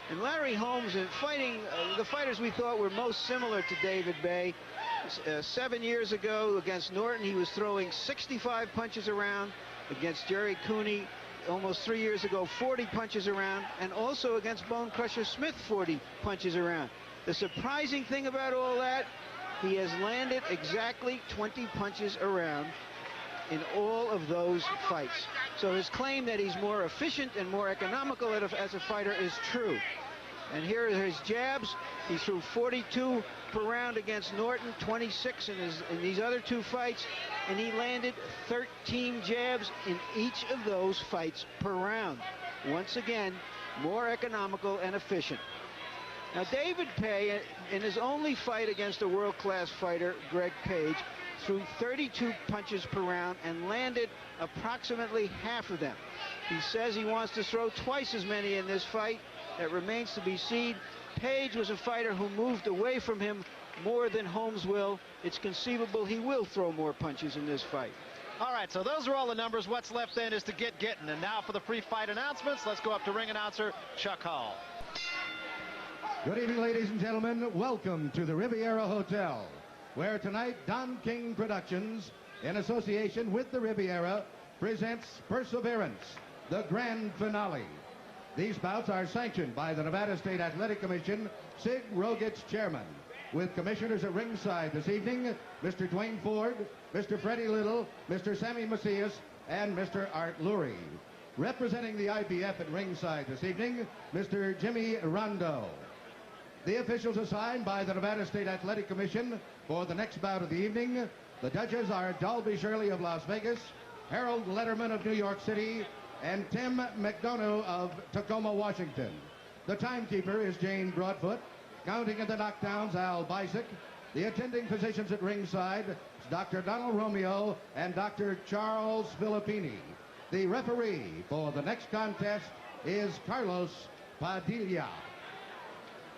And Larry Holmes, in fighting the fighters we thought were most similar to David Bey, 7 years ago against Norton, he was throwing 65 punches around. Against Jerry Cooney, almost 3 years ago, 40 punches around. And also against Bone Crusher Smith, 40 punches around. The surprising thing about all that, he has landed exactly 20 punches around in all of those fights. So his claim that he's more efficient and more economical as a fighter is true. And here are his jabs. He threw 42 per round against Norton, 26 in these other 2 fights, and he landed 13 jabs in each of those fights per round. Once again, more economical and efficient. Now, David Bey, in his only fight against a world-class fighter, Greg Page, threw 32 punches per round and landed approximately half of them. He says he wants to throw twice as many in this fight. That remains to be seen. Page was a fighter who moved away from him more than Holmes will. It's conceivable he will throw more punches in this fight. All right, so those are all the numbers. What's left then is to get getting. And now for the pre-fight announcements, let's go up to ring announcer Chuck Hall. Good evening, ladies and gentlemen. Welcome to the Riviera Hotel, where tonight Don King Productions, in association with the Riviera, presents Perseverance, the grand finale. These bouts are sanctioned by the Nevada State Athletic Commission, Sig Rogich chairman, with commissioners at ringside this evening, Mr. Dwayne Ford, Mr. Freddie Little, Mr. Sammy Macias, and Mr. Art Lurie. Representing the IBF at ringside this evening, Mr. Jimmy Rondo. The officials assigned by the Nevada State Athletic Commission for the next bout of the evening, the judges are Dalby Shirley of Las Vegas, Harold Letterman of New York City, and Tim McDonough of Tacoma, Washington. The timekeeper is Jane Broadfoot. Counting in the knockdowns, Al Bisick. The attending physicians at ringside is Dr. Donald Romeo and Dr. Charles Filippini. The referee for the next contest is Carlos Padilla.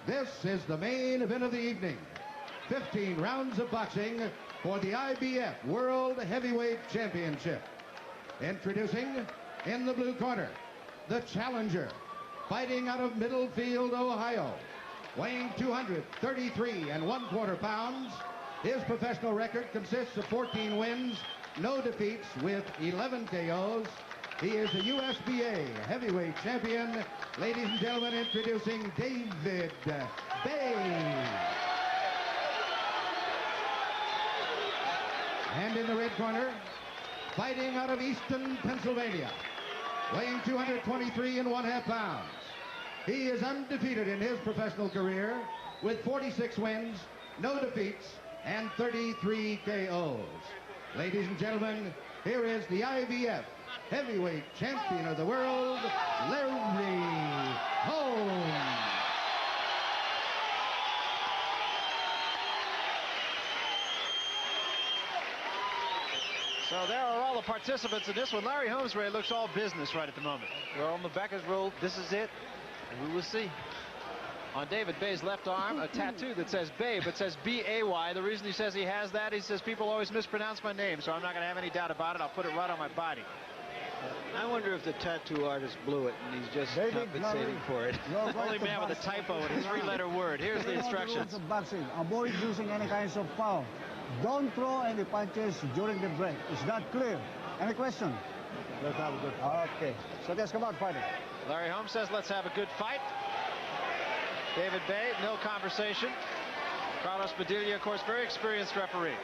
This is the main event of the evening. 15 rounds of boxing for the IBF World Heavyweight Championship. Introducing, in the blue corner, the challenger, fighting out of Middlefield, Ohio, weighing 233 1/4 pounds. His professional record consists of 14 wins, no defeats, with 11 KOs. He is the USBA heavyweight champion. Ladies and gentlemen, introducing David Bey. And in the red corner, fighting out of Easton, Pennsylvania, weighing 223 1/2 pounds. He is undefeated in his professional career with 46 wins, no defeats, and 33 KOs. Ladies and gentlemen, here is the IBF heavyweight champion of the world, Larry Holmes. So there are all the participants in this one. Larry Holmes, Ray, looks all business right at the moment. We're on the backers roll. This is it, and we will see. On David Bey's left arm, a tattoo that says Bey, but says B-A-Y. The reason he says he has that, he says people always mispronounce my name, so I'm not going to have any doubt about it. I'll put it right on my body. I wonder if the tattoo artist blew it and he's just compensating for it. Only man with a typo in his three-letter word. Here's the instructions. Of boxing. Avoid using any kinds of foul. Don't throw any punches during the break. Is that clear? Any question? Let's have a good fight. Okay. So let's come out fighting. Larry Holmes says let's have a good fight. David Bey, no conversation. Carlos Padilla, of course, very experienced referee.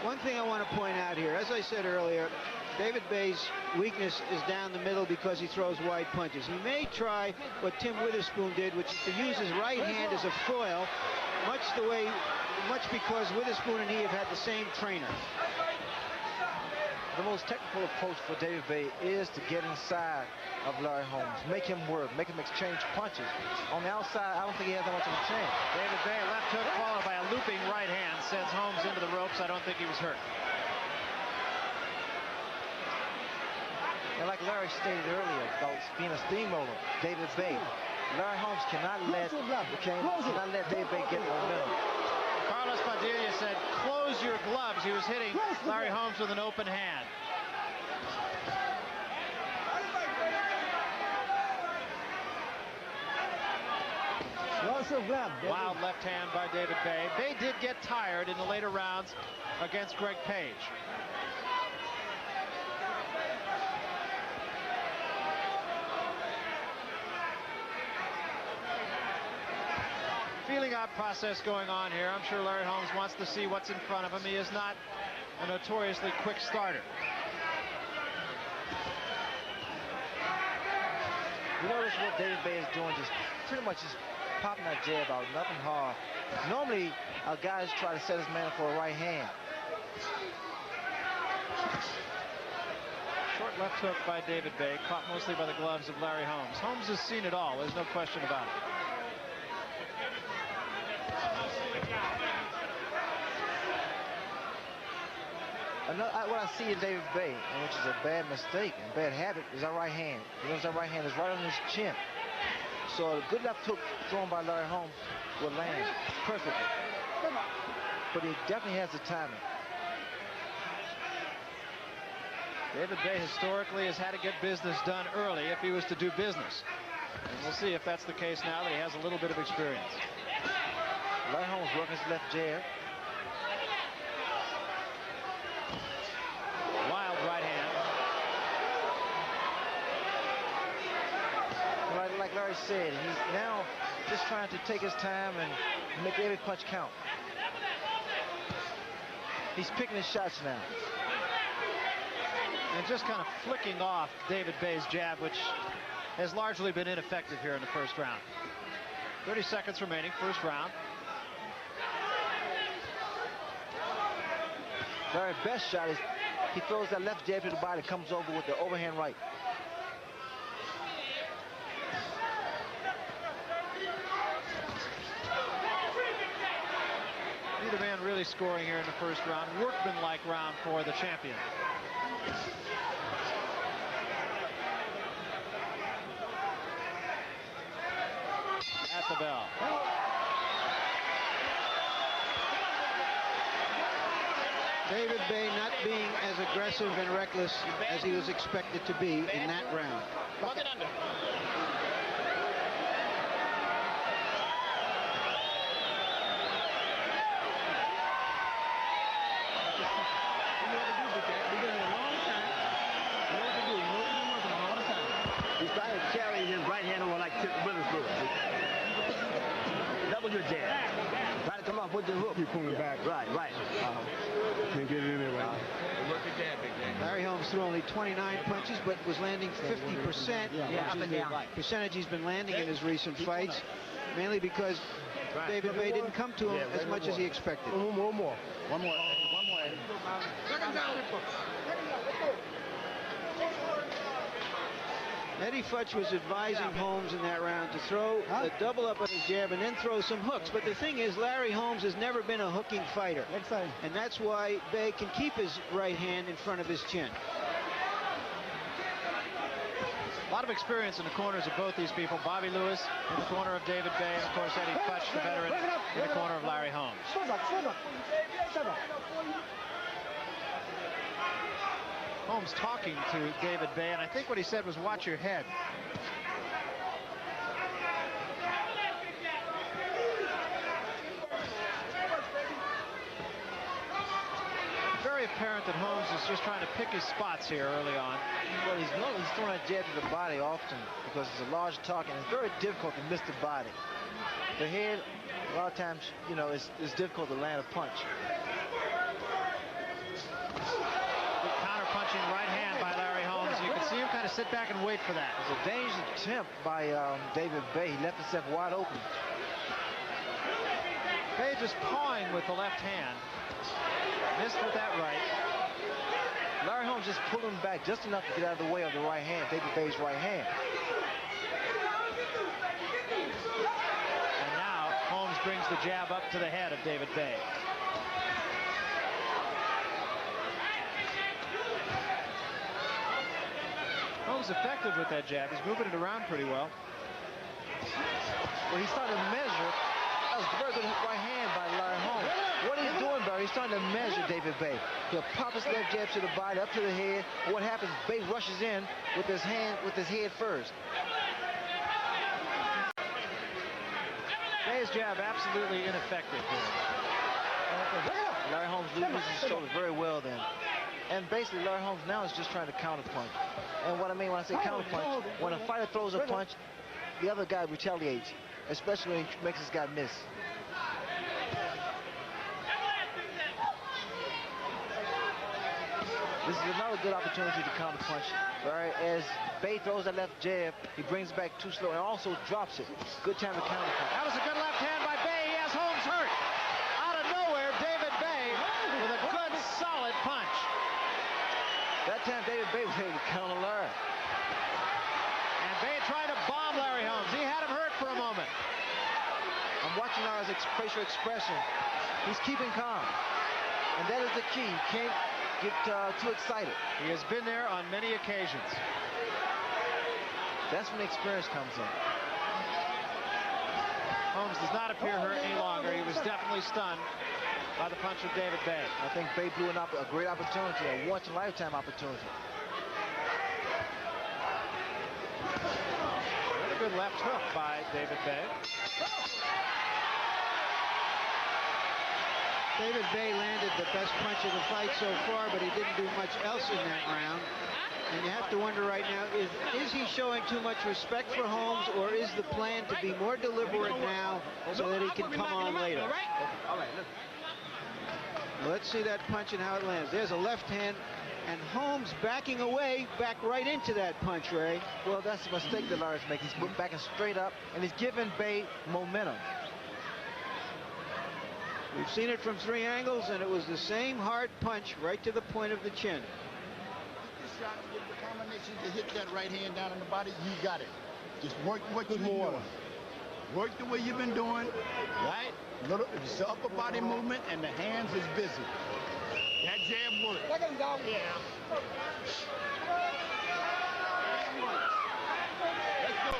One thing I want to point out here, as I said earlier, David Bey's weakness is down the middle because he throws wide punches. He may try what Tim Witherspoon did, which is to use his right hand as a foil, much because Witherspoon and he have had the same trainer. The most technical approach for David Bey is to get inside of Larry Holmes, make him work, make him exchange punches. On the outside, I don't think he has that much of a chance. David Bey, left hook followed by a looping right hand, sends Holmes into the ropes. I don't think he was hurt. And like Larry stated earlier about being a steamroller, David Bey, Larry Holmes cannot let David Bey get momentum. Carlos Padilla said, close your gloves. He was hitting Larry Holmes with an open hand. your grab, David. Wild left hand by David Bey. Bey did get tired in the later rounds against Greg Page. Feeling out process going on here. I'm sure Larry Holmes wants to see what's in front of him. He is not a notoriously quick starter. You notice what David Bey is doing, just pretty much just popping that jab out, nothing hard. Normally, our guys try to set his man up for a right hand. Short left hook by David Bey, caught mostly by the gloves of Larry Holmes. Holmes has seen it all, there's no question about it. What I see in David Bey, and which is a bad mistake and bad habit, is our right hand. You notice that right hand is right on his chin. So a good left hook thrown by Larry Holmes will land perfectly. But he definitely has the timing. David Bey historically has had to get business done early if he was to do business. And we'll see if that's the case now that he has a little bit of experience. Larry Holmes working his left jab. Wild right hand. Like Larry said, he's now just trying to take his time and make every punch count. He's picking his shots now. And just kind of flicking off David Bey's jab, which has largely been ineffective here in the first round. 30 seconds remaining, first round. Larry's best shot is he throws that left jab to the body, comes over with the overhand right. Neither man really scoring here in the first round. Workmanlike round for the champion. At the bell. David Bey not being as aggressive and reckless as he was expected to be in that round. Look it under. He started carrying his right hand over like Tip Witherspoon. That was your jab. Try to come off with your hook. Keep pulling back. Right. Can't get it in there right now. Larry Holmes threw only 29 punches, but was landing 50%. Up and down. Percentage he's been landing in his recent fights, mainly because David Bey didn't come to him as much as he expected. One more. Eddie Futch was advising Holmes in that round to throw a double up on his jab and then throw some hooks. But the thing is, Larry Holmes has never been a hooking fighter. And that's why Bey can keep his right hand in front of his chin. A lot of experience in the corners of both these people. Bobby Lewis in the corner of David Bey, and of course Eddie Futch, the veteran, in the corner of Larry Holmes. Holmes talking to David Bey, and I think what he said was, watch your head. Very apparent that Holmes is just trying to pick his spots here early on. Well, he's throwing that jab to the body often because it's a large target, and it's very difficult to miss the body. The head, a lot of times, you know, it's difficult to land a punch. Punching right hand by Larry Holmes. You can see him kind of sit back and wait for that. It was a dangerous attempt by David Bey. He left himself wide open. Bey just pawing with the left hand. Missed with that right. Larry Holmes just pulled him back just enough to get out of the way of the right hand, David Bey's right hand. And now Holmes brings the jab up to the head of David Bey. Holmes effective with that jab. He's moving it around pretty well. Well, he's starting to measure. That was a very good right hand by Larry Holmes. What he's doing, Barry, he's starting to measure David Bey. He'll pop his left jab to the body, up to the head. What happens, Bey rushes in with his hand, with his head first. Bay's jab absolutely ineffective here. Larry Holmes loses his shoulder very well then. And basically, Larry Holmes now is just trying to counter punch. And what I mean when I say counter punch, when a fighter throws a punch, the other guy retaliates, especially when he makes this guy miss. This is another good opportunity to counter punch. Right, as Bey throws that left jab, he brings it back too slow and also drops it. Good time to counter punch. That was a good left hand by Bey. He has Holmes hurt. Out of nowhere, David Bey with a good, solid punch. That time, David Bey was able to counter Larry. And Bey tried to bomb Larry Holmes. He had him hurt for a moment. I'm watching Larry's facial expression. He's keeping calm. And that is the key. You can't get too excited. He has been there on many occasions. That's when the experience comes in. Holmes does not appear hurt any longer. He was definitely stunned by the punch of David Bey. I think Bey blew a great opportunity, a once-in-a-lifetime opportunity. Another good left hook by David Bey. David Bey landed the best punch of the fight so far, but he didn't do much else in that round. And you have to wonder right now, is he showing too much respect for Holmes, or is the plan to be more deliberate now so that he can come on later? All right, look. Let's see that punch and how it lands. There's a left hand, and Holmes backing away, back right into that punch, Ray. Well, that's a mistake that Larry's making. He's backing straight up, and he's giving Bey momentum. We've seen it from 3 angles, and it was the same hard punch right to the point of the chin. This shot, get the combination to hit that right hand down in the body, you got it. Just work what you've been doing. Work the way you've been doing, right? It's the upper body movement, and the hands is busy. That jab worked. Look at him go. Yeah. Let's go.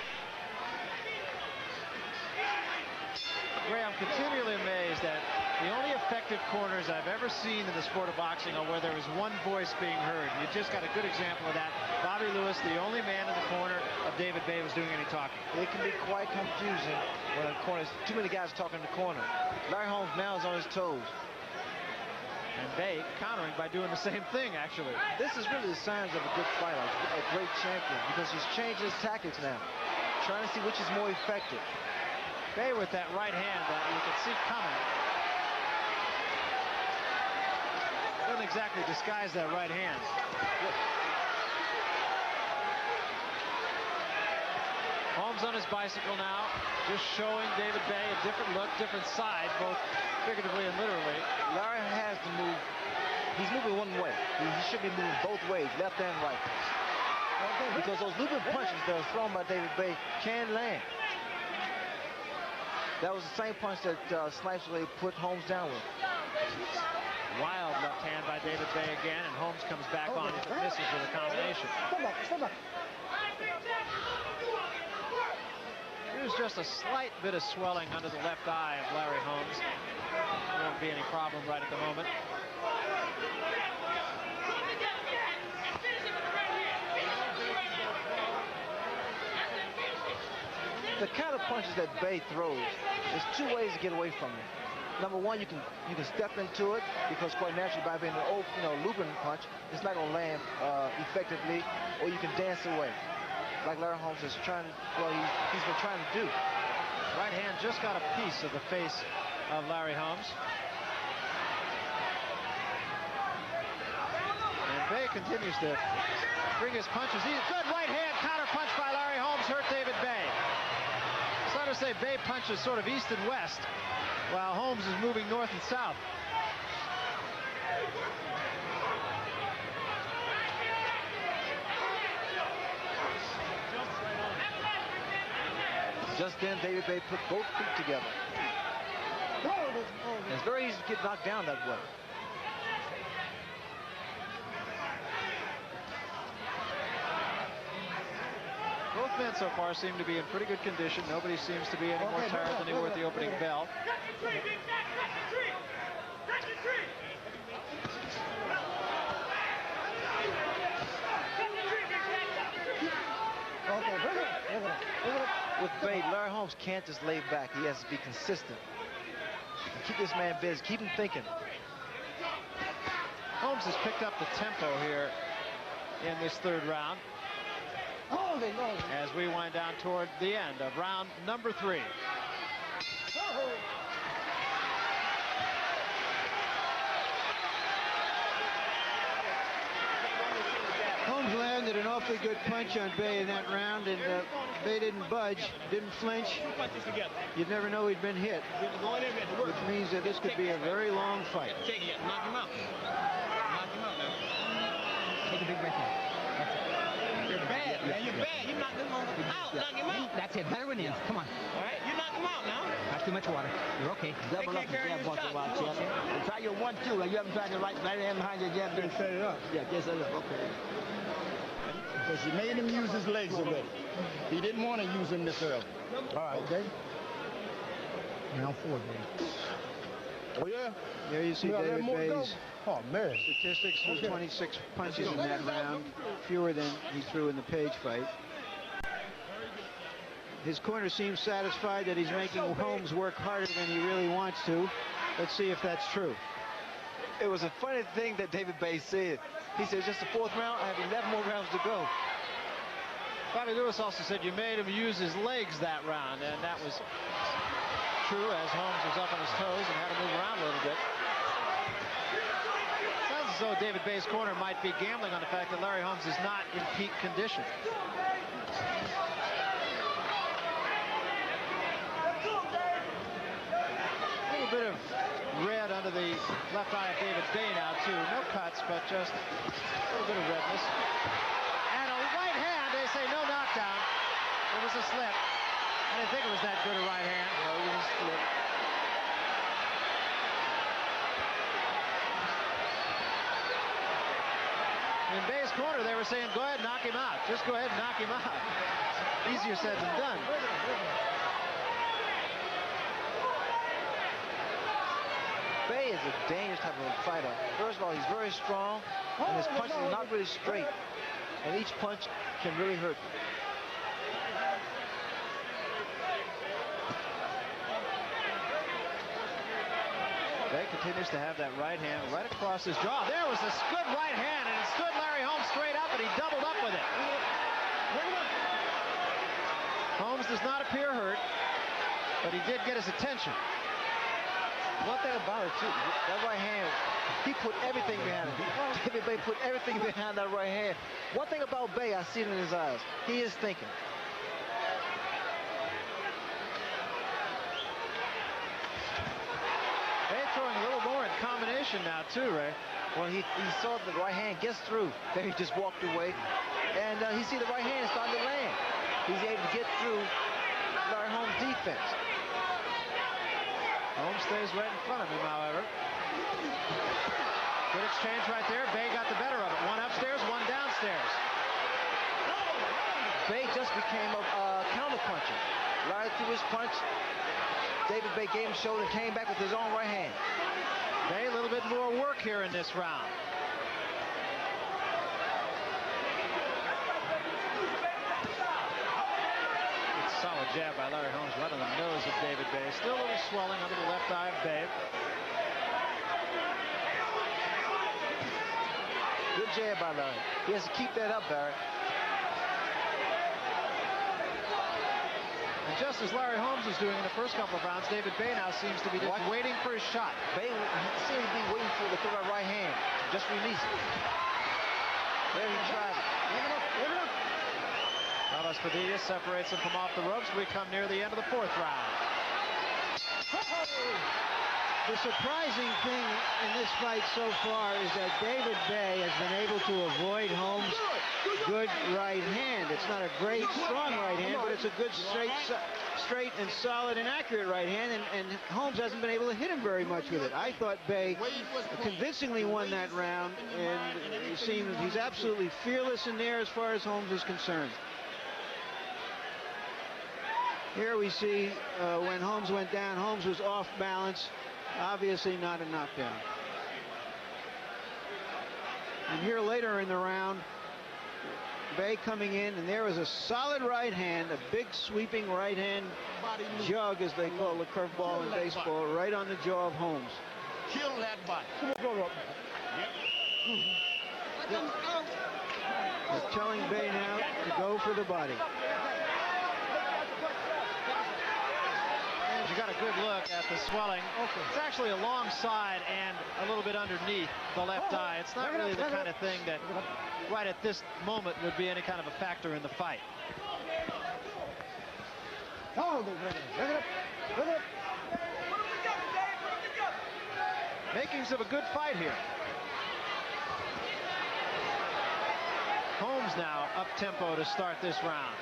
Ray, I'm continually amazed that the only effective corners I've ever seen in the sport of boxing are where there is one voice being heard. You just got a good example of that. Bobby Lewis, the only man in the corner of David Bey, was doing any talking. It can be quite confusing when a corner, too many guys talking in the corner. Larry Holmes now is on his toes. And Bey countering by doing the same thing, actually. This is really the signs of a good fighter, a great champion, because he's changed his tactics now, trying to see which is more effective. Bey with that right hand that you can see coming. Doesn't exactly disguise that right hand. Holmes on his bicycle now, just showing David Bey a different look, different side, both figuratively and literally. Larry has to move. He's moving one way. He should be moving both ways, left and right. Because those looping punches that are thrown by David Bey can land. That was the same punch that Snipes really put Holmes down with. Wild left hand by David Bey again, and Holmes comes back on if it misses with a combination. Here's just a slight bit of swelling under the left eye of Larry Holmes. There won't be any problem right at the moment. The kind of punches that Bey throws, there's 2 ways to get away from it. Number one, you can step into it, because quite naturally by being an looping punch, it's not going to land effectively, or you can dance away, like Larry Holmes is trying to, well, he's been trying to do. Right hand just got a piece of the face of Larry Holmes. And Bey continues to bring his punches. Good right hand counter punch by Larry Holmes hurt David Bey. So to say, Bey punches sort of east and west, while Holmes is moving north and south. Just then, David Bey put both feet together. And it's very easy to get knocked down that way. Both men so far seem to be in pretty good condition. Nobody seems to be any more tired than they were at the opening bell. Okay, bring it. with Bey, Larry Holmes can't just lay back. He has to be consistent. And keep this man busy. Keep him thinking. Holmes has picked up the tempo here in this third round as we wind down toward the end of round number 3. Holmes landed an awfully good punch on Bey in that round, and Bey didn't budge, didn't flinch. You'd never know he'd been hit, which means that this could be a very long fight. Knock him out. Knock him out now. Take a big breath in. That's it. You're bad, man. You're bad. You knocked him out. Knock him out. That's it. Better one in. Come on. All right. You knock him out now. Not too much water. You're okay. Double up the jab once in a while, champ. And try your 1-2. Like you haven't tried the right hand behind your jab. Just set it up. Yeah, just set it up. Okay. Because you made him use his legs already. He didn't want to use them this early. All right. Okay? Round 4, baby. Oh, yeah? There you see let David more go. Bey's Oh, man. statistics was 26 punches in that round, fewer than he threw in the Page fight. His corner seems satisfied that he's making Holmes work harder than he really wants to. Let's see if that's true. It was a funny thing that David Bey said. He said, just the 4th round, I have 11 more rounds to go. Bobby Lewis also said you made him use his legs that round, and that was true as Holmes was up on his toes and had to move around a little bit. Sounds as though David Bey's corner might be gambling on the fact that Larry Holmes is not in peak condition. A little bit of red under the left eye of David Bey now, too. No cuts, but just a little bit of redness. And a right hand, they say no knockdown. It was a slip. I didn't think it was that good a right hand. No, it was a slip. In Bey's corner, they were saying, go ahead, knock him out. Just go ahead and knock him out. Easier said than done. Bey is a dangerous type of fighter. First of all, he's very strong, and his punches are not really straight. And each punch can really hurt. Bey continues to have that right hand right across his jaw. There was a good right hand, and it stood Larry Holmes straight up, and he doubled up with it. Holmes does not appear hurt, but he did get his attention. One thing about it, too, that right hand, he put everything behind it. David Bey put everything behind that right hand. One thing about Bey, I see it in his eyes. He is thinking. Bey throwing a little more in combination now, too, Ray. Well, he saw the right hand gets through. Then he just walked away. And he see the right hand starting to land. He's able to get through Larry Holmes' defense. Holmes stays right in front of him, however. Good exchange right there. Bey got the better of it. One upstairs, one downstairs. Bey just became a counter-puncher. Larry threw his punch. David Bey gave him shoulder and came back with his own right hand. Bey a little bit more work here in this round. Solid jab by Larry Holmes right on the nose of David Bey. Still a little swelling under the left eye of Bey. Good jab by Larry. He has to keep that up, Barry. And just as Larry Holmes was doing in the first couple of rounds, David Bey now seems to be just waiting for his shot. Bey seems to be waiting for the throw that right hand. Just release it. There he tried it. Carlos Padilla separates him from off the ropes. We come near the end of the 4th round. The surprising thing in this fight so far is that David Bey has been able to avoid Holmes' good right hand. It's not a great, strong right hand, but it's a good, straight and solid and accurate right hand, and Holmes hasn't been able to hit him very much with it. I thought Bey convincingly won that round, and it seems he's absolutely fearless in there as far as Holmes is concerned. Here we see when Holmes went down, Holmes was off balance. Obviously not a knockdown. And here later in the round, Bey coming in, and there was a solid right hand, a big sweeping right hand jug, as they call the curveball in baseball, right on the jaw of Holmes. Kill that body. They're telling Bey now to go for the body. You got a good look at the swelling. It's actually alongside and a little bit underneath the left eye. It's not really the kind of thing that right at this moment would be any kind of a factor in the fight. Makings of a good fight here. Holmes now up tempo to start this round.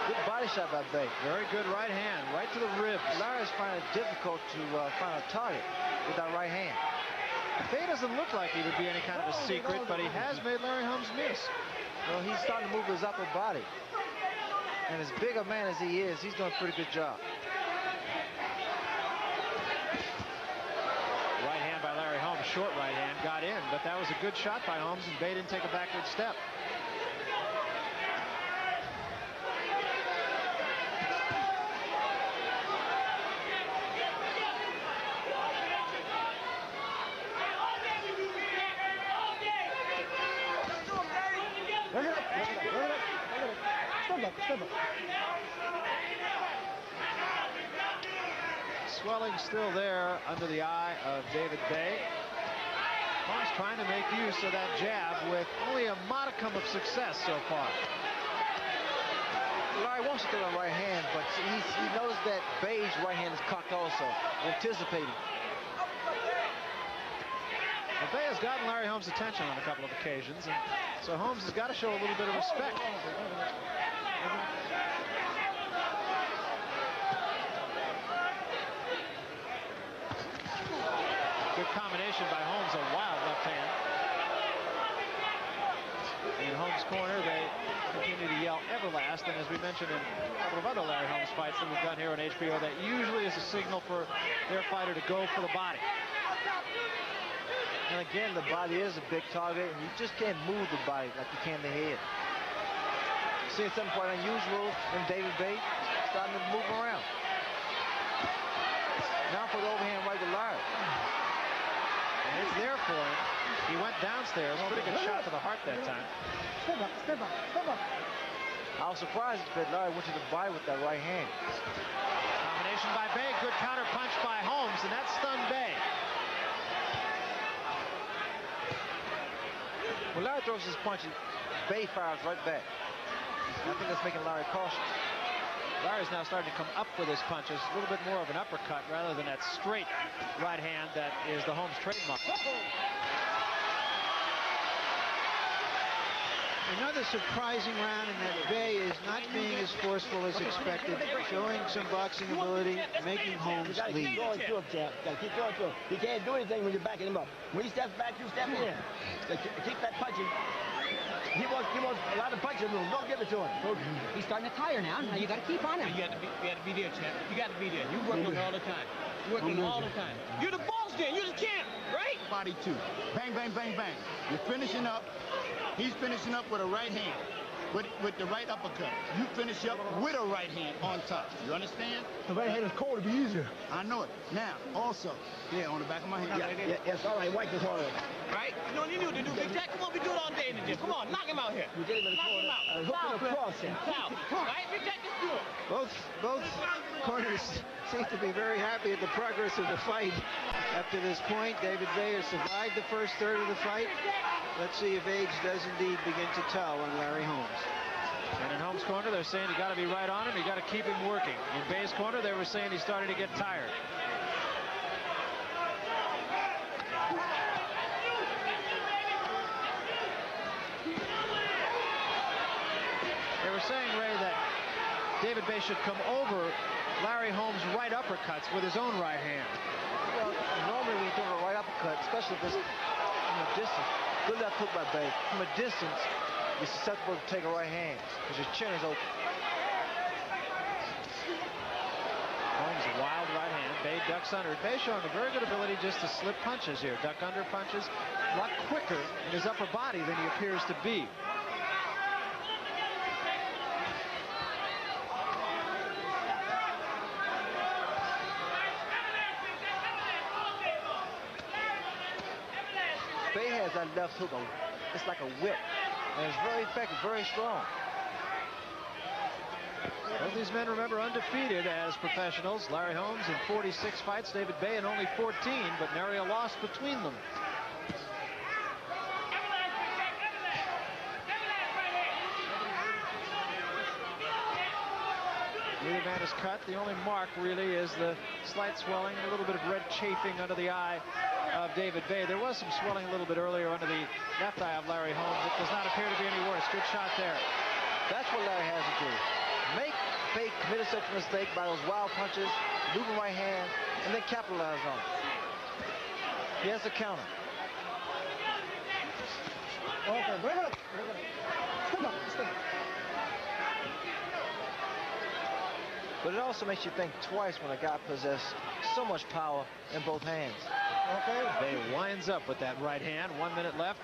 Good body shot by Bey. Very good right hand, right to the ribs. Larry's finding it difficult to find a target with that right hand. Bey doesn't look like he would be any kind of a secret, but he has made Larry Holmes miss. Well, he's starting to move his upper body. And as big a man as he is, he's doing a pretty good job. Right hand by Larry Holmes, short right hand, got in, but that was a good shot by Holmes, and Bey didn't take a backward step. Swelling still there under the eye of David Bey. Holmes trying to make use of that jab with only a modicum of success so far. Larry wants to throw the right hand, but he knows that Bey's right hand is cocked also, anticipating. Well, Bey has gotten Larry Holmes' attention on a couple of occasions, and so Holmes has got to show a little bit of respect. Good combination by Holmes, a wild left hand. In Holmes' corner, they continue to yell Everlast, and as we mentioned in a couple of other Larry Holmes fights that we've done here on HBO, that usually is a signal for their fighter to go for the body. And again, the body is a big target, and you just can't move the body like you can the head. Seeing something quite unusual in David Bey, starting to move around. Now for the overhand right to Larry. And it's there for him. He went downstairs. Pretty good shot to the heart that time. Step up, step up, step up. I was surprised that Larry went to the body with that right hand. Combination by Bey. Good counter punch by Holmes, and that stunned Bey. When Larry throws his punches, Bey fires right back. I think that's making Larry cautious. Larry's now starting to come up with his punches, a little bit more of an uppercut rather than that straight right hand that is the Holmes trademark. Another surprising round in that Bey is not being as forceful as expected, showing some boxing ability, making Holmes lead. Keep going to him, champ. Keep going to him. He can't do anything when you're backing him up. When he steps back, you step in. So keep that punching. He wants a lot of punches. Don't give it to him. He's starting to tire now. Now you got to keep on him. You got to be there, champ. You got to be there. You work on it all the time. You work on it all the time. You're the boss then. You're the champ, right? Body two. Bang, bang, bang, bang. You're finishing up. He's finishing up with a right hand, with the right uppercut. You finish up with a right hand on top. You understand? The right hand is cold to be easier. I know it. Now, also, yeah, on the back of my hand. Yes, all right. Wipe this hard. Right? You know what you need to do, Big Jack? Come on, we do it all day in the gym. Come on, knock him out here. You get him in the Knock corner. him out. Hook him across him. Foul. Right? Big Jack, let's do it. Both corners seem to be very happy at the progress of the fight. Up to this point, David Bey has survived the first third of the fight. Let's see if age does indeed begin to tell on Larry Holmes. And in Holmes' corner, they're saying you got to be right on him. You got to keep him working. In Bey's corner, they were saying he's starting to get tired. They were saying, Ray, that David Bey should come over Larry Holmes' right uppercuts with his own right hand. Well, normally when you throw a right uppercut, especially if it's from a distance, good left hook by Bey. From a distance, you're susceptible to take a right hand because your chin is open. Bey ducks under. Bey showing a very good ability just to slip punches here. Duck under punches. A lot quicker in his upper body than he appears to be. Bey has that left hook. It's like a whip. And it's very effective, very strong. Both these men, remember, undefeated as professionals. Larry Holmes in 46 fights, David Bey in only 14, but nary a loss between them. Neither man is cut. The only mark really is the slight swelling, a little bit of red chafing under the eye of David Bey. There was some swelling a little bit earlier under the left eye of Larry Holmes. It does not appear to be any worse. Good shot there. That's what Larry has to do. Make Bey commit such a mistake by those wild punches, moving right hand, and then capitalize on it. He has to counter. Okay, bring it up. Come on, stay. But it also makes you think twice when a guy possesses so much power in both hands. Okay. Bey winds up with that right hand. 1 minute left.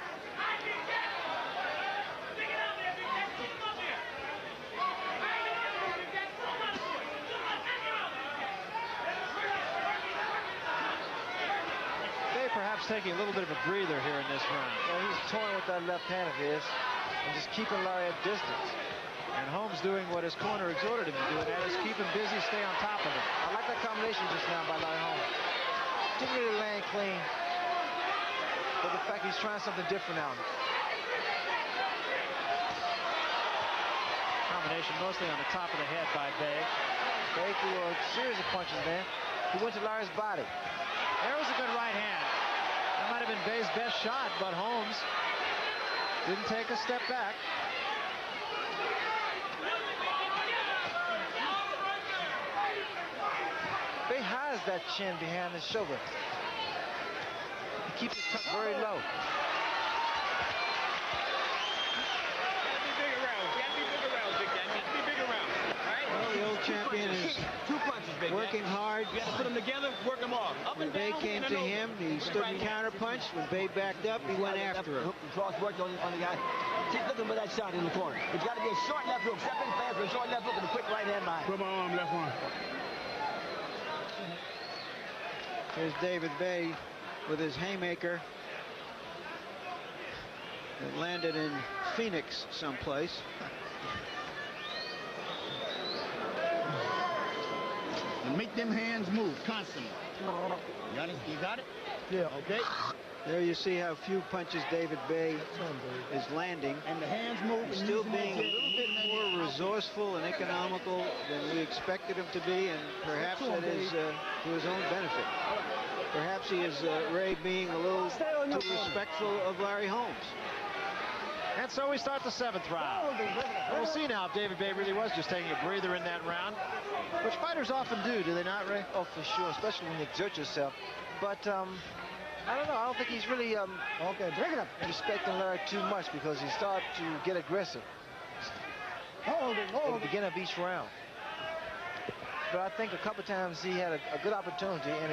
Bey perhaps taking a little bit of a breather here in this round. Well, he's toying with that left hand of his and just keeping Larry at distance. And Holmes doing what his corner exhorted him to do, and that is keep him busy, stay on top of him. I like that combination just now by Larry Holmes. Didn't really land clean, but the fact he's trying something different now. Combination mostly on the top of the head by Bey. Bey threw a series of punches there. He went to Larry's body. There was a good right hand. That might have been Bey's best shot, but Holmes didn't take a step back. Bey hides that chin behind his shoulder. He keeps it tucked very low. Well, the old champion is working hard. You got to put them together, work them off. Up When and Bey down, came and to over. him, he stood and counterpunched. When Bey backed up, he went after him. Cross work on the guy. Keep looking for that shot in the corner. It's got to be a short left hook. Step in fast with a short left hook and a quick right hand behind. Put my arm, left one. Here's David Bey with his haymaker that landed in Phoenix someplace. And make them hands move constantly. You got it? Yeah. Okay. There you see how few punches David Bey is landing. And the hands move. He's and still use them being a as little bit more resourceful and economical than we expected him to be, and perhaps that is to his own benefit. Perhaps he is, Ray, being a little too respectful of Larry Holmes. And so we start the 7th round. We'll see now if David Bey really was just taking a breather in that round, which fighters often do they not, Ray? Oh, for sure, especially when you exert yourself. But I don't know. I don't think he's really Okay, bring it up. respecting Larry too much because he started to get aggressive Hold it, at hold the it. beginning of each round. But I think a couple times he had a good opportunity and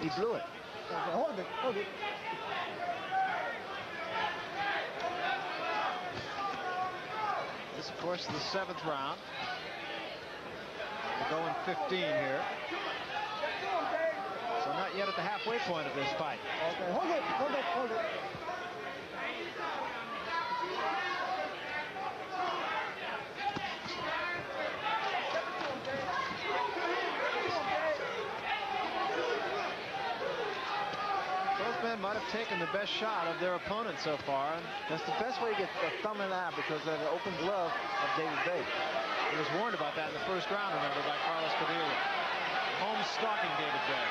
he blew it. Okay, hold it, hold it. This, of course, is the 7th round. We're going 15 here. So not yet at the halfway point of this fight. Okay, hold it, hold it, hold it. Both men might have taken the best shot of their opponent so far. That's the best way to get a thumb in the eye because of the open glove of David Bey. He was warned about that in the first round, remember, by Carlos Padilla. Holmes stalking David Bey.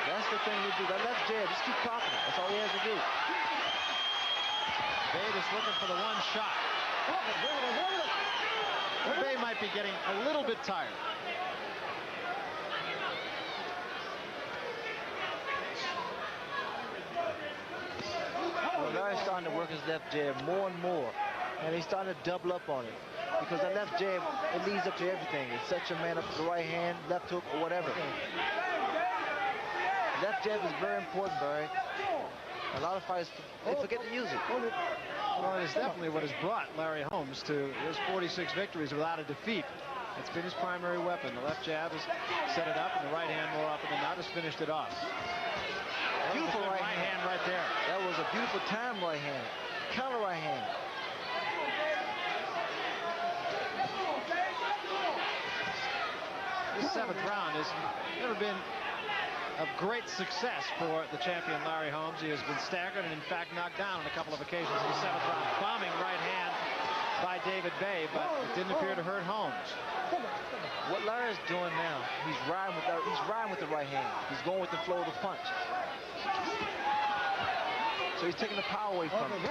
That's the thing you do. That left jab, just keep popping it. That's all he has to do. Bey just looking for the one shot. Bey might be getting a little bit tired. Well, Larry's starting to work his left jab more and more, and he's starting to double up on it. because that left jab, it leads up to everything. It sets your man up to the right hand, left hook, or whatever. Left jab is very important, Barry. A lot of fighters, they forget to use it. Well, it is definitely what has brought Larry Holmes to his 46 victories without a defeat. It's been his primary weapon. The left jab has set it up, and the right hand more often than not has finished it off. Beautiful right hand right there. That was a beautiful time right hand. Counter right hand. This 7th round has never been of great success for the champion Larry Holmes. He has been staggered and in fact knocked down on a couple of occasions in the 7th round. Bombing right hand by David Bey, but it didn't appear to hurt Holmes. What Larry's doing now, he's riding with the right hand. He's going with the flow of the punch. So he's taking the power away from him.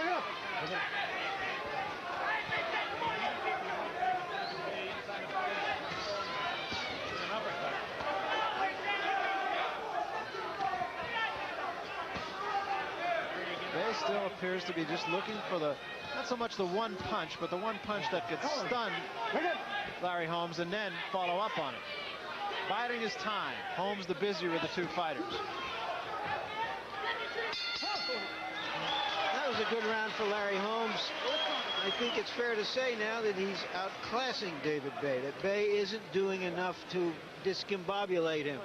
Bey still appears to be just looking for the, not so much the one punch, but the one punch that could stun Larry Holmes and then follow up on it. Biding his time. Holmes the busier of the two fighters. That was a good round for Larry Holmes. I think it's fair to say now that he's outclassing David Bey, that Bey isn't doing enough to discombobulate him.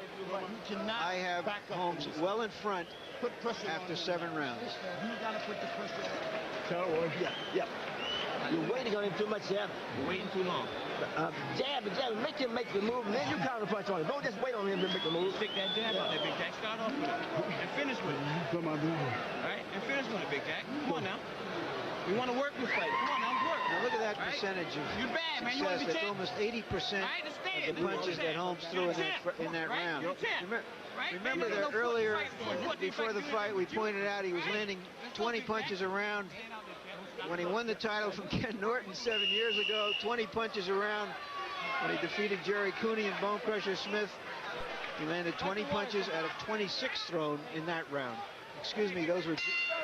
I have Holmes well in front after 7 rounds. You gotta put the pressure on. Yeah. You're waiting on him too much, Jab. You're waiting too long. Jab, make him make the move, and then you counter punch on him. Don't just wait on him to make the move. Stick that jab out there, Big Jack. Start off with it. And finish with it. Come on, All right? And finish with it, Big Jack. Come on now. We want to work this fight. Come on now, work. Now look at that percentage of You're bad, man. You want to be success. That's almost 80% of the punches that Holmes threw in that round. Remember that earlier, before the fight, we pointed out he was landing 20 punches around. When he won the title from Ken Norton 7 years ago, 20 punches around. When he defeated Jerry Cooney and Bone Crusher Smith, he landed 20 punches out of 26 thrown in that round. Excuse me, those were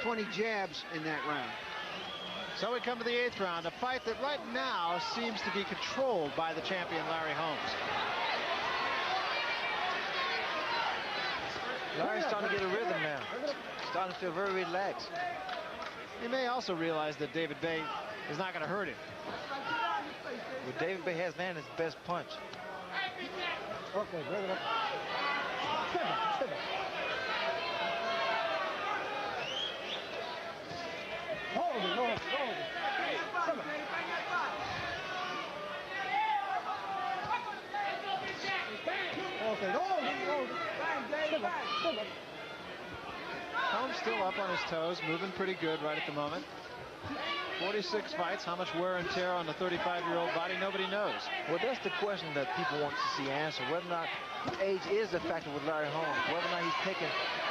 20 jabs in that round. So we come to the 8th round, a fight that right now seems to be controlled by the champion Larry Holmes. Larry's starting to get a rhythm now. Starting to feel very relaxed. He may also realize that David Bey is not going to hurt him. Well, David Bey has landed his best punch. Okay, bring it up. Step it. Hold it. Okay, hold it. Holmes still up on his toes, moving pretty good right at the moment. 46 fights, how much wear and tear on the 35-year-old body, nobody knows. Well, that's the question that people want to see answered. Whether or not age is a factor with Larry Holmes. Whether or not he's taking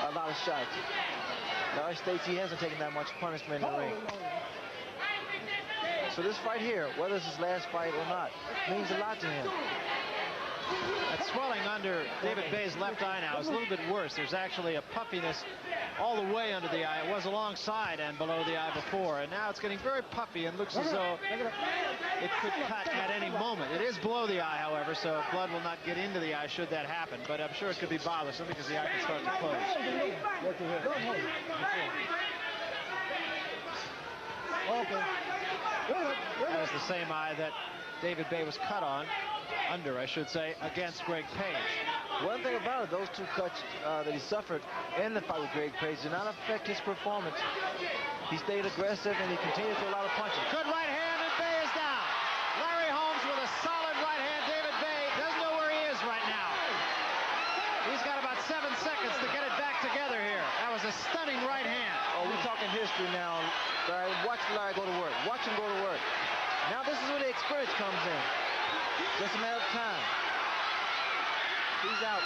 a lot of shots. Larry states he hasn't taken that much punishment in the ring. So this fight here, whether it's his last fight or not, means a lot to him. That swelling under David Bey's left eye now is a little bit worse. There's actually a puffiness all the way under the eye. It was alongside and below the eye before, and now it's getting very puffy and looks as though it could cut at any moment. It is below the eye, however, so blood will not get into the eye should that happen, but I'm sure it could be bothersome because the eye can start to close. That was the same eye that David Bey was cut on, under I should say, against Greg Page. One thing about it, those 2 cuts that he suffered in the fight with Greg Page did not affect his performance. He stayed aggressive and he continued to throw a lot of punches. Good right hand and Bey is down. Larry Holmes with a solid right hand. David Bey doesn't know where he is right now. He's got about 7 seconds to get it back together here. That was a stunning right hand. Oh, we're talking history now. Larry, watch Larry go to work. Watch him go to work. Now this is where the experience comes in. Just a matter of time. He's out.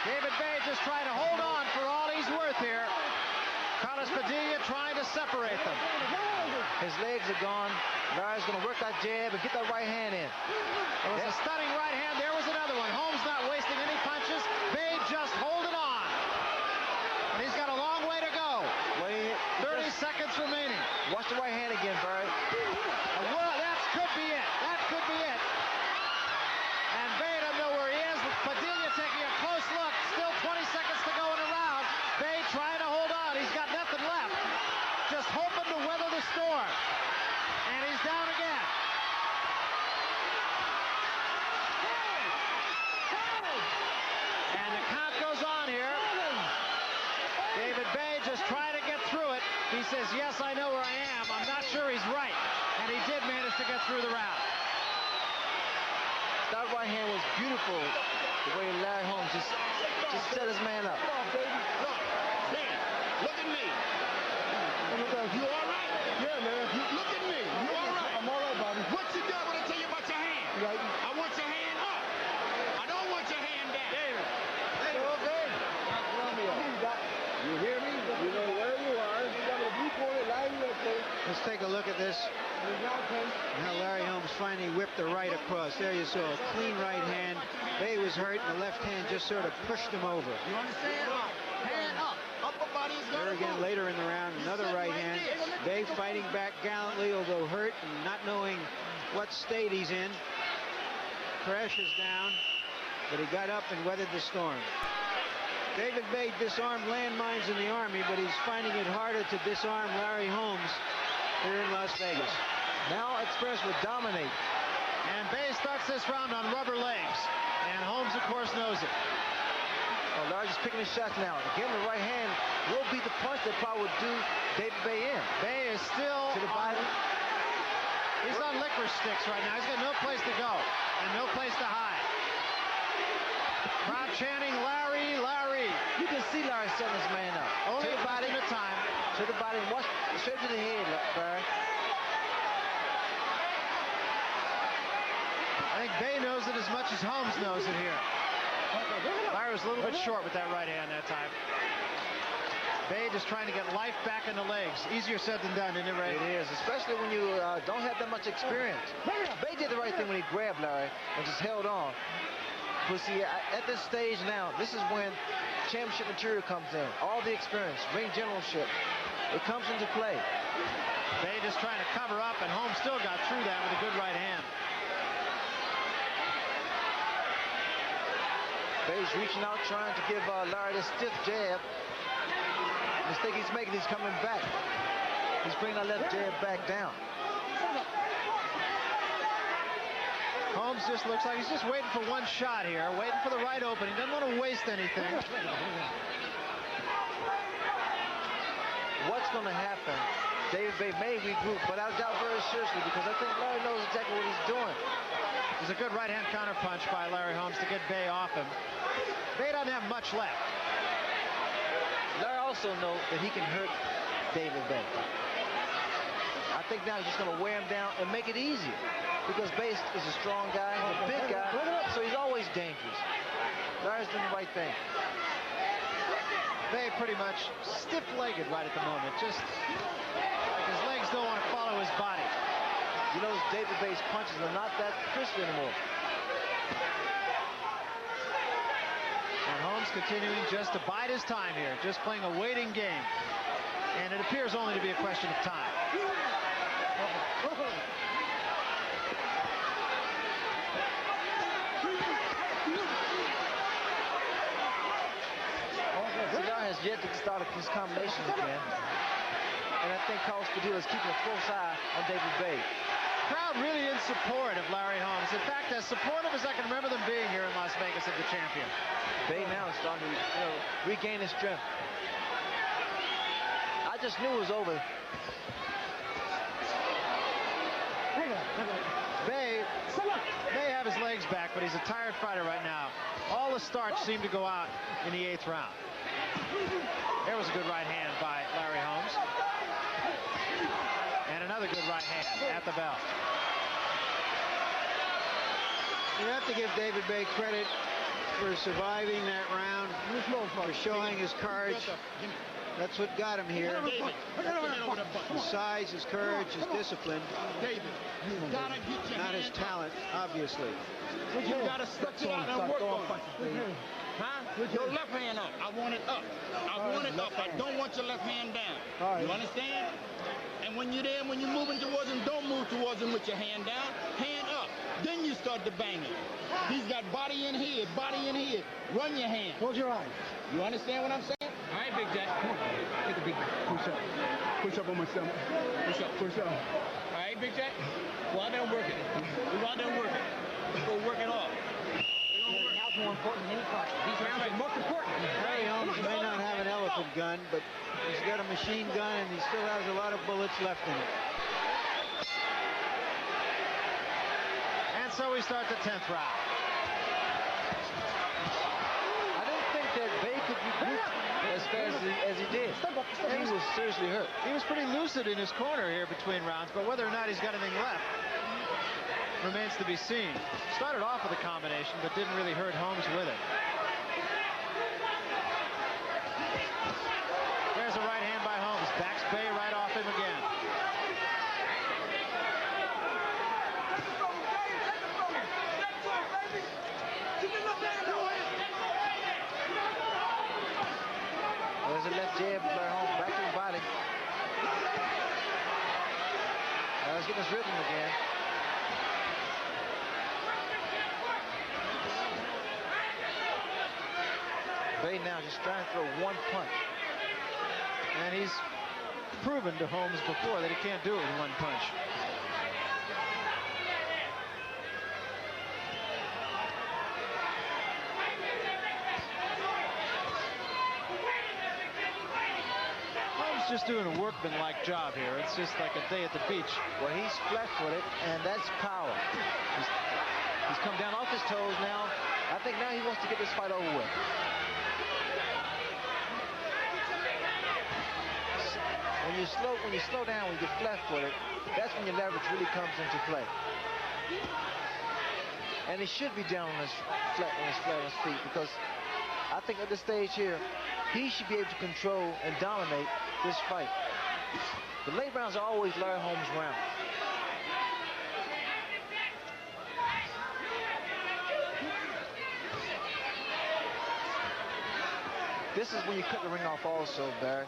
David Bey just trying to hold on for all he's worth here. Carlos Padilla trying to separate them. His legs are gone. Larry's going to work that jab and get that right hand in. It was a stunning right hand. There was another one. Holmes not wasting any punches. Bey just holding on. And he's got a long way to go. 30 seconds remaining. Watch the right hand again, Barry. Well, that could be it. That beautiful the way Larry Holmes just set his man up. Look, man, look at me. You all right? Yeah, man. Look at me. You all right? I'm all right, Bobby. What you got when I tell you about your hand? Right. I want your hand up. I don't want your hand down. David. Okay. You hear me? You know where you are. You got a blue corner lying up there. Let's take a look at this. Now Larry Holmes finally whipped the right across. There you saw a clean right hand. Bey was hurt, and the left hand just sort of pushed him over. You understand? Hand up. Upper body is There going to again, move. later in the round, another right hand. Bey fighting back gallantly, although hurt and not knowing what state he's in. Crashes down, but he got up and weathered the storm. David Bey disarmed landmines in the Army, but he's finding it harder to disarm Larry Holmes here in Las Vegas. Now experience would dominate. And Bey starts this round on rubber legs. And Holmes, of course, knows it. Oh, Larry's just picking his shots now. Again, the right hand will beat the punch that probably would do David Bey in. Bey is still To the body. He's on licorice sticks right now. He's got no place to go and no place to hide. Crowd chanting, Larry, Larry. You can see Larry setting his man up. Only to the body at a time. To the body. Watch straight to the head, Larry. I think Bey knows it as much as Holmes knows it here. Larry was a little bit short with that right hand that time. Bey just trying to get life back in the legs. Easier said than done, isn't it, Ray? It is, especially when you don't have that much experience. Bey did the right thing when he grabbed Larry and just held on. But see, at this stage now, this is when championship material comes in. All the experience, ring generalship, it comes into play. Bey just trying to cover up, and Holmes still got through that with a good right hand. Bey's reaching out, trying to give Larry this stiff jab. The mistake he's making, he's coming back. He's bringing that left jab back down. Holmes just looks like he's just waiting for one shot here, waiting for the right opening. Doesn't want to waste anything. What's going to happen? David Bey may regroup, but I doubt very seriously because I think Larry knows exactly what he's doing. There's a good right-hand counterpunch by Larry Holmes to get Bey off him. Bey doesn't have much left. Larry also knows that he can hurt David Bey. I think now he's just going to wear him down and make it easier because Bey is a strong guy, he's a big guy, so he's always dangerous. Larry's doing the right thing. Bey pretty much stiff-legged right at the moment. Just like his legs don't want to follow his body. You notice David Bey's punches are not that crisp anymore. And Holmes continuing just to bide his time here, just playing a waiting game. And it appears only to be a question of time. Larry has yet to start his combinations again. And I think Carlos Padilla is keeping a close eye on David Bey. Crowd really in support of Larry Holmes. In fact, as supportive as I can remember them being here in Las Vegas of the champion. Bey now is starting to regain his strength. I just knew it was over. Bey may have his legs back, but he's a tired fighter right now. All the starch seemed to go out in the 8th round. There was a good right hand by Larry Holmes. And another good right hand at the bell. You have to give David Bey credit for surviving that round, for showing his courage. That's what got him here. His size, his courage, his discipline. David, you gotta get your Not his hand talent, obviously. You gotta stretch it out and work on it. Huh? Your left hand up. I want it up. I want it up. I don't want your left hand down. You understand? And when you're there, when you're moving towards him, don't move towards him with your hand down. Hand up. Then you start to bang him. He's got body in here, body in here. Run your hand. Close your eyes. You understand what I'm saying? All right, Big Jack. Come on. Take a big Push up. Push up on my stomach. push up. Push up. All right, Big Jack. Go out there and work it. Go out there and work it. Go work it off. Now's more important than any part. These rounds are most important. Larry Holmes may not have an elephant gun, but he's got a machine gun and he still has a lot of bullets left in it. And so we start the 10th round. He was seriously hurt. He was pretty lucid in his corner here between rounds, but whether or not he's got anything left remains to be seen. Started off with a combination, but didn't really hurt Holmes with it. There's a right hand by Holmes. Backs Bey right off him again. There's a left jab, Larry Holmes back to the body. Now he's getting his rhythm again. Bey now just trying to throw one punch. And he's proven to Holmes before that he can't do it with one punch. Holmes just doing a workman-like job here. It's just like a day at the beach. Well, he's flat-footed, and that's power. He's come down off his toes now. I think now he wants to get this fight over with. When you slow down, when you get flat-footed, that's when your leverage really comes into play. And he should be down on his flat on his feet, because I think at this stage here, he should be able to control and dominate this fight. The late rounds are always Larry Holmes' round. This is when you cut the ring off also, Barry.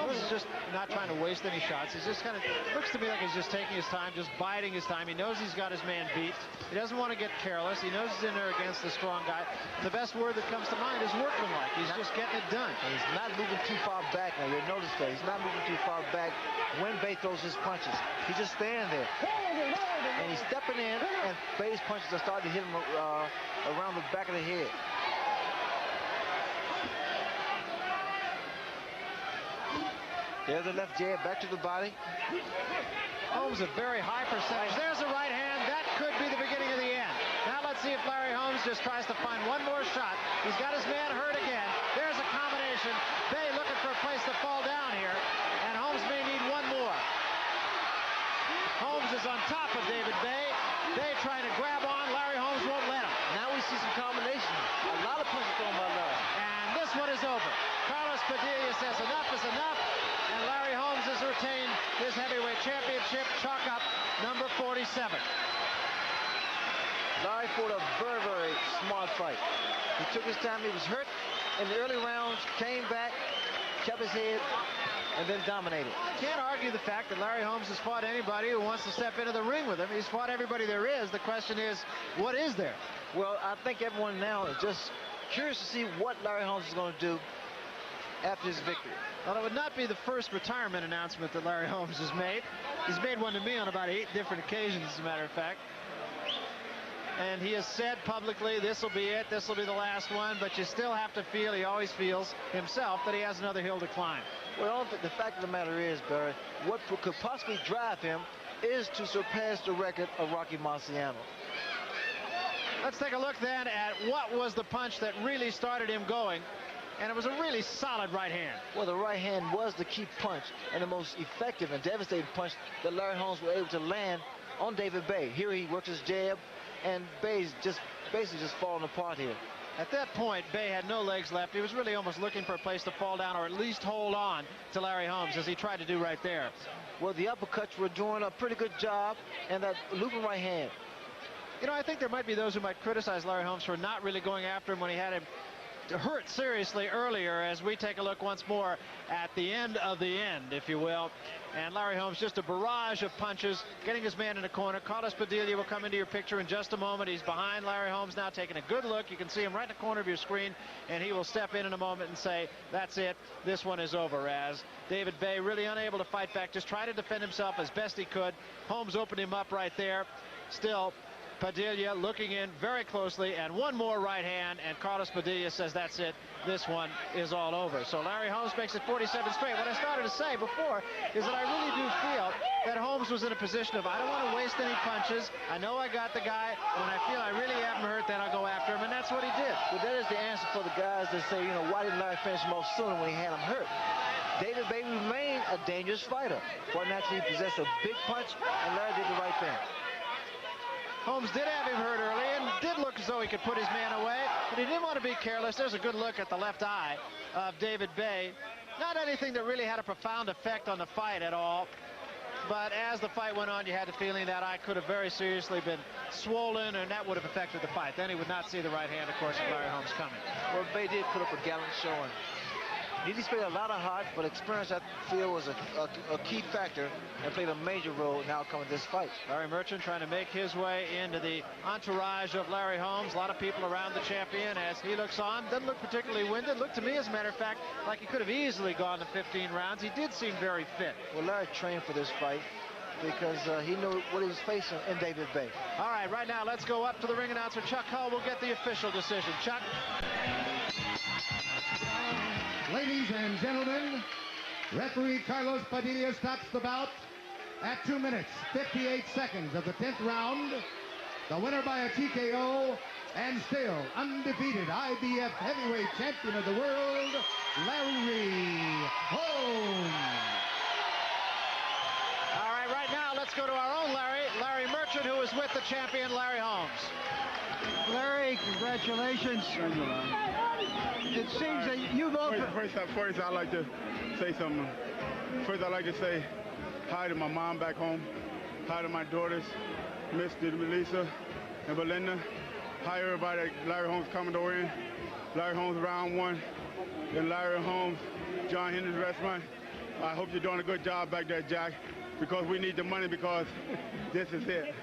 Holmes is just not trying to waste any shots. He's just kind of, looks to me like he's just taking his time, just biding his time. He knows he's got his man beat. He doesn't want to get careless. He knows he's in there against the strong guy. The best word that comes to mind is workmanlike. He's just getting it done. And he's not moving too far back now. You'll notice that. He's not moving too far back when Bey throws his punches. He's just standing there. And he's stepping in, and Bey's punches are starting to hit him around the back of the head. There's a left jab back to the body. Holmes a very high percentage. There's a right hand. That could be the beginning of the end. Now let's see if Larry Holmes just tries to find one more shot. He's got his man hurt again. There's a combination. Bey looking for a place to fall down here, and Holmes may need one more. Holmes is on top of David Bey. Bey trying to grab on. Larry Holmes won't let him. Now we see some combination. A lot of punches thrown by Larry. And this one is over. Carlos Padilla says enough is enough. And Larry Holmes has retained his heavyweight championship. Chalk up number 47. Larry fought a very, very smart fight. He took his time. He was hurt in the early rounds, came back, kept his head, and then dominated. Can't argue the fact that Larry Holmes has fought anybody who wants to step into the ring with him. He's fought everybody there is. The question is, what is there? Well, I think everyone now is just curious to see what Larry Holmes is going to do after his victory. Well, it would not be the first retirement announcement that Larry Holmes has made. He's made one to me on about 8 different occasions, as a matter of fact. And he has said publicly, this will be it, this will be the last one, but you still have to feel, he always feels himself, that he has another hill to climb. Well, the fact of the matter is, Barry, what could possibly drive him is to surpass the record of Rocky Marciano. Let's take a look then at what was the punch that really started him going. And it was a really solid right hand. Well, the right hand was the key punch and the most effective and devastating punch that Larry Holmes was able to land on David Bey. Here he works his jab, and Bey's just basically just falling apart here. At that point, Bey had no legs left. He was really almost looking for a place to fall down or at least hold on to Larry Holmes, as he tried to do right there. Well, the uppercuts were doing a pretty good job, and that looping right hand. You know, I think there might be those who might criticize Larry Holmes for not really going after him when he had him hurt seriously earlier, as we take a look once more at the end of the end, if you will. And Larry Holmes, just a barrage of punches, getting his man in the corner. Carlos Padilla will come into your picture in just a moment. He's behind Larry Holmes now, taking a good look. You can see him right in the corner of your screen, and he will step in a moment and say, that's it, this one is over, as David Bey, really unable to fight back, just try to defend himself as best he could. Holmes opened him up right there. Still, Padilla looking in very closely, and one more right hand, and Carlos Padilla says that's it, this one is all over. So Larry Holmes makes it 47 straight. What I started to say before is that I really do feel that Holmes was in a position of, I don't want to waste any punches. I know I got the guy. When I feel I really have him hurt, then I'll go after him, and that's what he did. Well, that is the answer for the guys that say, you know, why didn't Larry finish him off sooner when he had him hurt? David Bey remained a dangerous fighter. Quite naturally, he possessed a big punch, and Larry did the right thing. Holmes did have him hurt early and did look as though he could put his man away, but he didn't want to be careless. There's a good look at the left eye of David Bey. Not anything that really had a profound effect on the fight at all. But as the fight went on, you had the feeling that eye could have very seriously been swollen, and that would have affected the fight. Then he would not see the right hand, of course, of Larry Holmes coming. Well, Bey did put up a gallant showing. He displayed a lot of heart, but experience, I feel, was a key factor and played a major role in the outcome of this fight. Larry Merchant trying to make his way into the entourage of Larry Holmes. A lot of people around the champion as he looks on. Doesn't look particularly winded. Looked to me, as a matter of fact, like he could have easily gone to 15 rounds. He did seem very fit. Well, Larry trained for this fight because he knew what he was facing in David Bey. All right now let's go up to the ring announcer. Chuck Hull will get the official decision. Chuck. Ladies and gentlemen, referee Carlos Padilla stops the bout at 2 minutes, 58 seconds of the 10th round. The winner by a TKO and still undefeated IBF heavyweight champion of the world, Larry Holmes. All right now let's go to our own Larry Merchant, who is with the champion, Larry Holmes. Larry, congratulations. It seems that you've opened... First, I'd like to say something. First, I'd like to say hi to my mom back home. Hi to my daughters, Mr. Melissa and Belinda. Hi, everybody at Larry Holmes Commodore Inn. Larry Holmes Round 1. And Larry Holmes, John Henry's Restaurant. I hope you're doing a good job back there, Jack, because we need the money because this is it.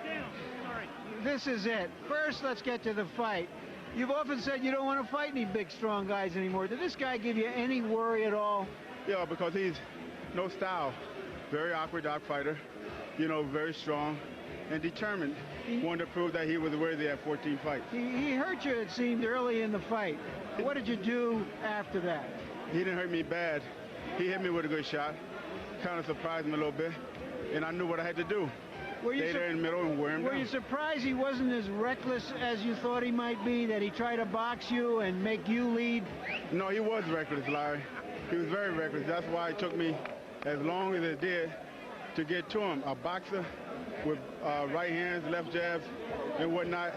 This is it. First, let's get to the fight. You've often said you don't want to fight any big, strong guys anymore. Did this guy give you any worry at all? Yeah, because he's no style. Very awkward dog fighter. You know, very strong and determined. Wanted to prove that he was worthy at 14 fights. He hurt you, it seemed, early in the fight. What did you do after that? He didn't hurt me bad. He hit me with a good shot. Kind of surprised me a little bit. And I knew what I had to do. Stay there in the middle and wear him down. Were you surprised he wasn't as reckless as you thought he might be, that he tried to box you and make you lead? No, he was reckless, Larry. He was very reckless. That's why it took me as long as it did to get to him. A boxer with right hands, left jabs, and whatnot,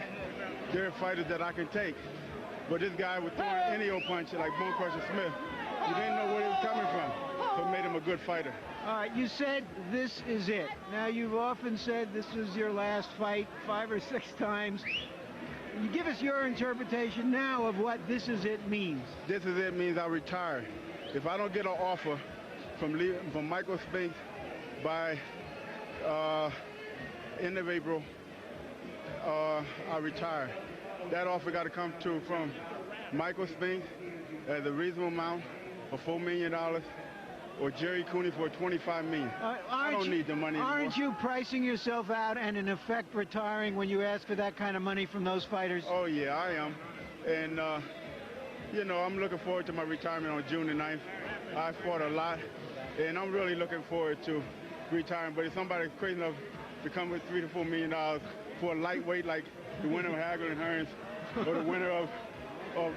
they're fighters that I can take. But this guy was throwing any old punch like Bone Crusher Smith. You didn't know where he was coming from, so it made him a good fighter. All right, you said this is it. Now, you've often said this was your last fight 5 or 6 times. You give us your interpretation now of what this is it means. This is it means I retire. If I don't get an offer from Michael Spinks by end of April, I retire. That offer got to come from Michael Spinks at a reasonable amount of $4 million. Or Jerry Cooney for $25 million. I don't need the money anymore. Aren't you pricing yourself out and in effect retiring when you ask for that kind of money from those fighters? Oh yeah, I am. And you know, I'm looking forward to my retirement on June the 9th. I fought a lot, and I'm really looking forward to retiring. But if somebody's crazy enough to come with $3 to $4 million for a lightweight like the winner of Hagler and Hearns, or the winner of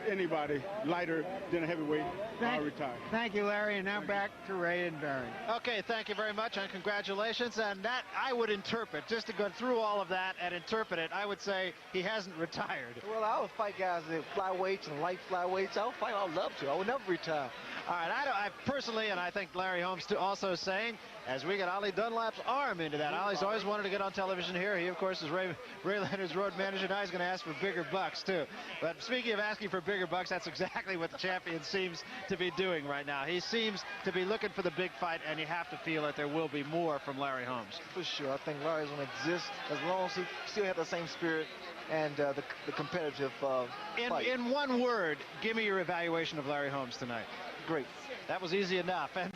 anybody lighter than a heavyweight, I'll retire. Thank you, Larry. And now back to Ray and Barry. Okay, thank you very much, and congratulations. And that I would interpret, just to go through all of that and interpret it, I would say he hasn't retired. Well, I would fight guys that flyweights and light flyweights. I would fight. I'd love to. I would never retire. All right, I personally, and I think Larry Holmes too, also saying, as we get Ollie Dunlap's arm into that. Ollie's always wanted to get on television here. He, of course, is Ray Leonard's road manager. Now he's going to ask for bigger bucks, too. But speaking of asking for bigger bucks, that's exactly what the champion seems to be doing right now. He seems to be looking for the big fight, and you have to feel that there will be more from Larry Holmes. For sure. I think Larry's going to exist as long as he still has the same spirit and the competitive fight. In one word, give me your evaluation of Larry Holmes tonight. Great. That was easy enough. And